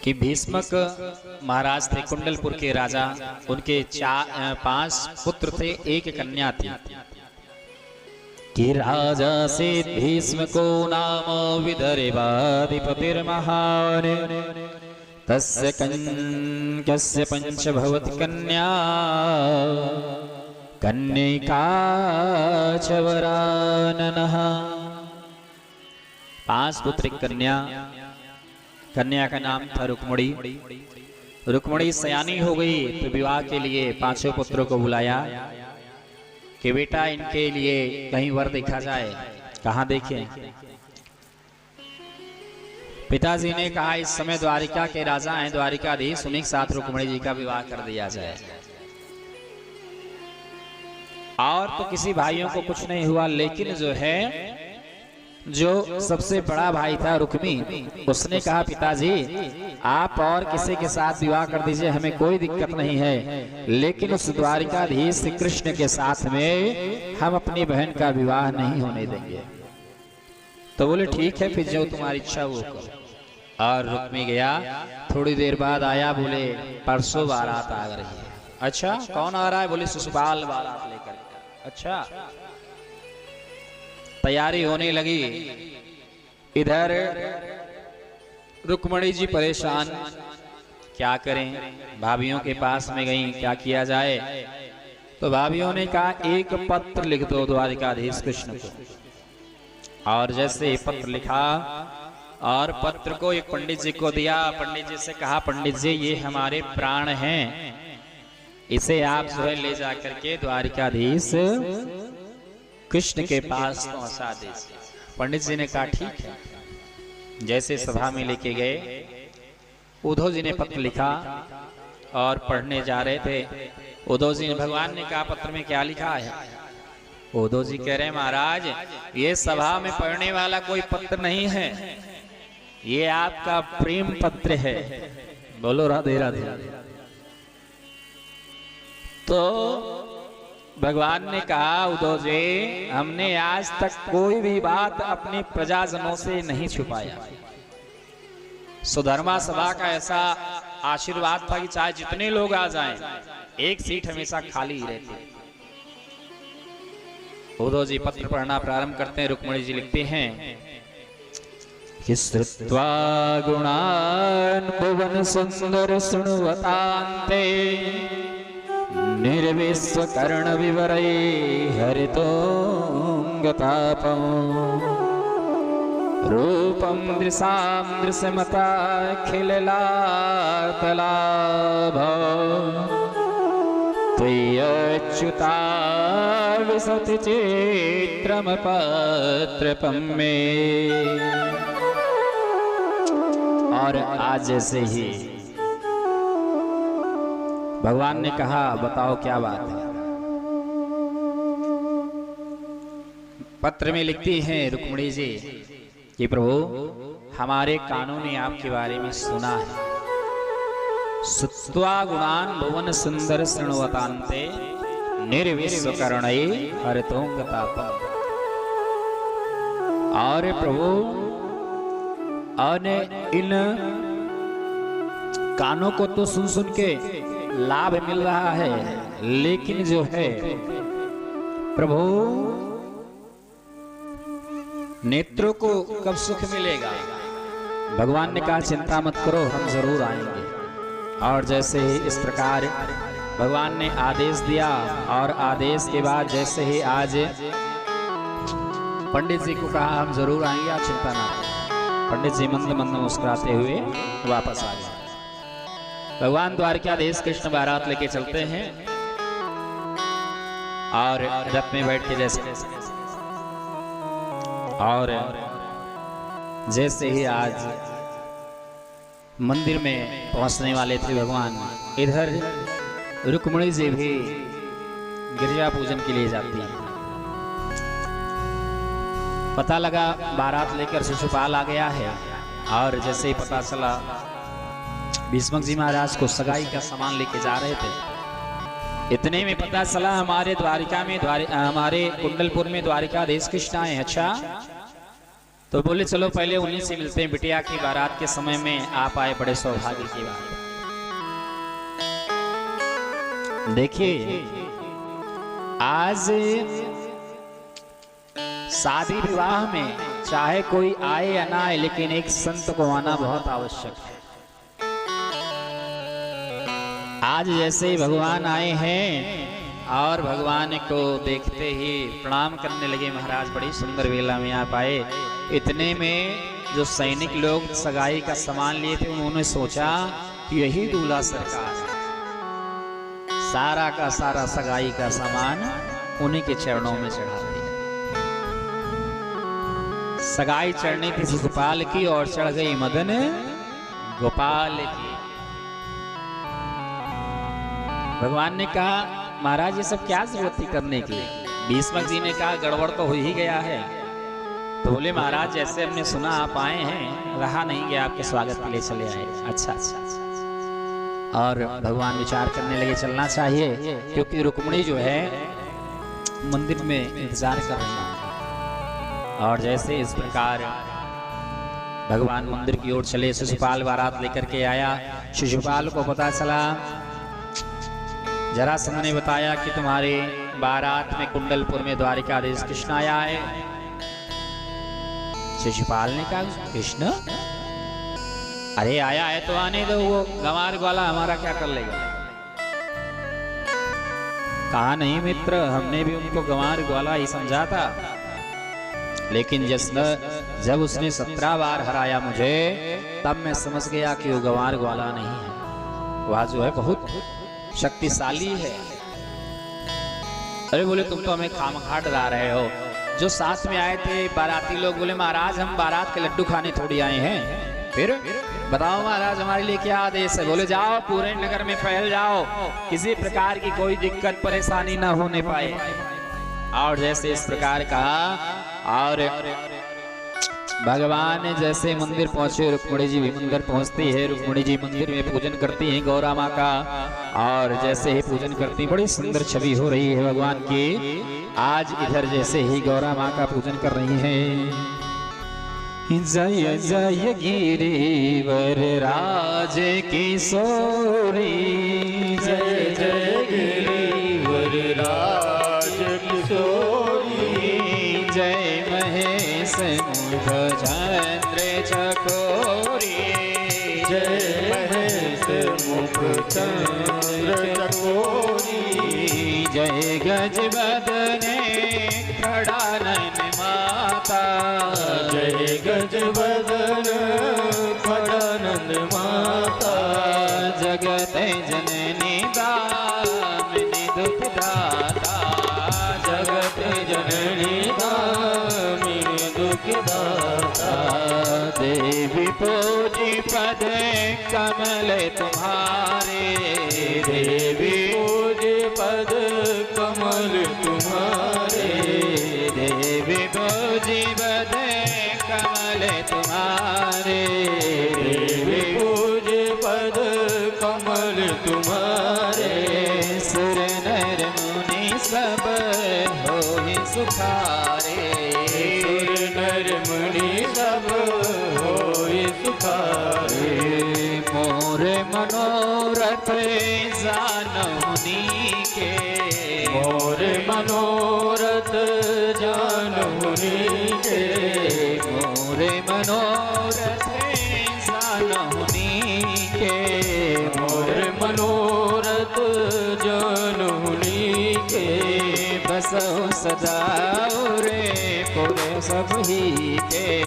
कि भीष्मक महाराज थे, कुंडलपुर के राजा। उनके 5 पुत्र थे, एक कन्या थी। कि राजा से भीष्म को नाम विदर्भाधिपतिर्महान, तस्य कन्यस्य पंचभवति कन्या, कन्यका च वराननः। 5 पुत्र कन्या। कन्या का नाम था रुक्मणी। रुक्मणी सयानी हो गई तो विवाह के लिए 5 पुत्रों को बुलाया कि बेटा इनके लिए कहीं वर देखा जाए। कहाँ देखें? पिताजी ने कहा इस समय द्वारिका के राजा हैं, द्वारिकाधीश, उन्हीं के साथ रुक्मणी जी का विवाह कर दिया जाए। और तो किसी भाइयों को कुछ नहीं हुआ, लेकिन जो सबसे बड़ा भाई था रुक्मी, उसने कहा पिताजी आप और किसी के साथ विवाह कर दीजिए, हमें कोई दिक्कत नहीं है, लेकिन उस द्वारिकाधीश श्री कृष्ण के साथ में हम अपनी बहन का विवाह नहीं होने देंगे। तो बोले ठीक है, फिर जो तुम्हारी इच्छा वो करो। और रुक्मी गया। थोड़ी देर बाद आया, बोले परसों बारात आ रही है। अच्छा कौन आ रहा है? बोले सुसुबाल बारात लेकर। अच्छा, तैयारी होने लगी। इधर रुक्मणी जी परेशान, क्या करें? भाभियों के पास में गई, क्या किया जाए? तो भाभियों ने कहा एक पत्र लिख दो द्वारिकाधीश कृष्ण को। और जैसे पत्र लिखा और पत्र को एक पंडित जी को दिया। पंडित जी से कहा पंडित जी ये हमारे प्राण हैं, इसे आप जो है ले जाकर के द्वारिकाधीश कृष्ण के पास पहुंचा दीजिए। पंडित जी ने कहा ठीक है। जैसे सभा में लेके गए, उद्धव जी ने पत्र लिखा और पढ़ने जा रहे थे। उद्धव जी ने, भगवान ने कहा पत्र में क्या लिखा है? उद्धव जी कह रहे महाराज ये सभा में पढ़ने वाला कोई पत्र नहीं है, ये आपका प्रेम पत्र है। बोलो राधे राधे। तो भगवान ने कहा उद्धव जी हमने आज तक कोई भी बात अपने प्रजाजनों से नहीं छुपाया। सुधर्मा सभा का ऐसा आशीर्वाद था कि चाहे जितने लोग आ जाएं, एक सीट हमेशा खाली रहती। उद्धव जी पत्र पढ़ना प्रारंभ करते हैं। रुक्मणी जी लिखते हैं कि श्रुत्वा गुणान् भुवन सुंदर सुण्वतान्ते, निर्विश्वकर्ण विवरै हरितोऽङ्गतापं, रूपं दृशां दृश्यमताखिललातलाभ, त्वय्यच्युता विशति चित्रमपत्रपं मे। और आज जैसे ही भगवान ने कहा बताओ क्या बात है। पत्र में लिखती हैं रुक्मणी जी कि प्रभु हमारे कानों ने आपके बारे में सुना है। सुत्वा गुणान भुवन सुंदर शृण्वतान्ते, निर्विश्वकर्णै हरितोऽङ्गतापम्। और प्रभु इन कानों को तो सुन सुन के लाभ मिल रहा है, लेकिन जो है प्रभु नेत्रों को कब सुख मिलेगा? भगवान ने कहा चिंता मत करो, हम जरूर आएंगे। और जैसे ही इस प्रकार भगवान ने आदेश दिया, और आदेश के बाद जैसे ही आज पंडित जी को कहा हम जरूर आएंगे, आप चिंता ना करें। पंडित जी मंद मंद मुस्कुराते हुए वापस आ गए। भगवान द्वारिकाधीश कृष्ण बारात लेके चलते हैं और रथ में बैठ के जैसे ही आज मंदिर में पहुंचने वाले थे भगवान, इधर रुक्मणी जी भी गिरजा पूजन के लिए जाती हैं। पता लगा बारात लेकर शिशुपाल आ गया है, और जैसे ही पता चला भीष्मक जी महाराज को सगाई का सामान लेके जा रहे थे। इतने में पता चला हमारे द्वारिका में हमारे कुंडलपुर में द्वारिकाधीश कृष्ण आए। अच्छा तो बोले चलो पहले उन्हीं से मिलते हैं, बिटिया की बारात के समय में आप आए, बड़े सौभाग्य की बात। देखिए आज शादी विवाह में चाहे कोई आए या ना आए, लेकिन एक संत को आना बहुत आवश्यक है। आज जैसे भगवान आए हैं और भगवान को देखते ही प्रणाम करने लगे महाराज, बड़ी सुंदर वेला में आप आए। इतने में जो सैनिक लोग सगाई का सामान लिए थे उन्होंने सोचा कि यही दूल्हा सरकार है, सारा का सारा सगाई का सामान उन्हीं के चरणों में चढ़ा दिया। सगाई चढ़नी थी शिशुपाल की और चढ़ गई मदन गोपाल की। भगवान ने कहा महाराज ये सब क्या जरूरत थी करने की। भीष्मक जी ने कहा गड़बड़ तो हो ही गया है। तो बोले महाराज जैसे हमने सुना आप आए हैं, रहा नहीं गया, आपके स्वागत के लिए चले आए। अच्छा अच्छा अच्छा। और भगवान विचार करने लगे चलना चाहिए, क्योंकि रुक्मिणी जो है मंदिर में इंतजार कर रही है। और जैसे इस प्रकार भगवान मंदिर की ओर चले, शिशुपाल बारात लेकर के आया। शिशुपाल को पता चला, जरासंध ने बताया कि तुम्हारे बारात में कुंडलपुर में द्वारिकाधीश कृष्ण आया है। शिशुपाल ने कहा कृष्ण? अरे आया है तो आने दो, वो गंवार ग्वाला हमारा क्या कर लेगा। कहा नहीं मित्र, हमने भी उनको गंवार ग्वाला ही समझा था, लेकिन जब उसने 17 बार हराया मुझे, तब मैं समझ गया कि वो गंवार ग्वाला नहीं है, वह जो है बहुत शक्तिशाली है। अरे बोले तुम तो हमें खामखा डरा रहे हो। जो साथ में आए थे बाराती लोग बोले महाराज हम बारात के लड्डू खाने थोड़ी आए हैं। फिर बताओ महाराज हमारे लिए क्या आदेश है। बोले जाओ पूरे नगर में फैल जाओ, किसी प्रकार की कोई दिक्कत परेशानी ना होने पाए। और जैसे इस प्रकार कहा और भगवान जैसे मंदिर पहुंचे, रुक्मिणी जी भी मंदिर पहुंचती है। रुक्मिणी जी मंदिर में पूजन करती हैं गौरा माँ का, और जैसे ही पूजन करती बड़ी सुंदर छवि हो रही है भगवान की। आज इधर जैसे ही गौरा माँ का पूजन कर रही हैं, जय जय गिरिवर राज किशोरी, जय जय गिरिवर राज किशोरी, जय महेश मुख चंद्र चकोरी, जय महेश मुख चंद्र चकोरी, जय गज बदने खड़ानन माता, जय गज बदन खड़ानन माता, जगत जननी दामिनी दुख दाता, जगत जननी दामिनी दुख दाता, देवी पूजी पद कमल तुम्हारे, देवी पूजी पद कमल तुम्हारे, देवी पूजी पद कमल तुम्हारे, देवी पूजी पद कमल तुम्हारे, सुर नर मुनि सब होहि सुखारे, सुर नर मुनि सब होहि सुखारे, मोर मनोरथ जानहुनी के, मोर मनोरथ जानहुनी के, मोर मनोरथ जानहुनी के, मोर मनोरथ जानहुनी के, बसो सदा रे पुर सब ही के।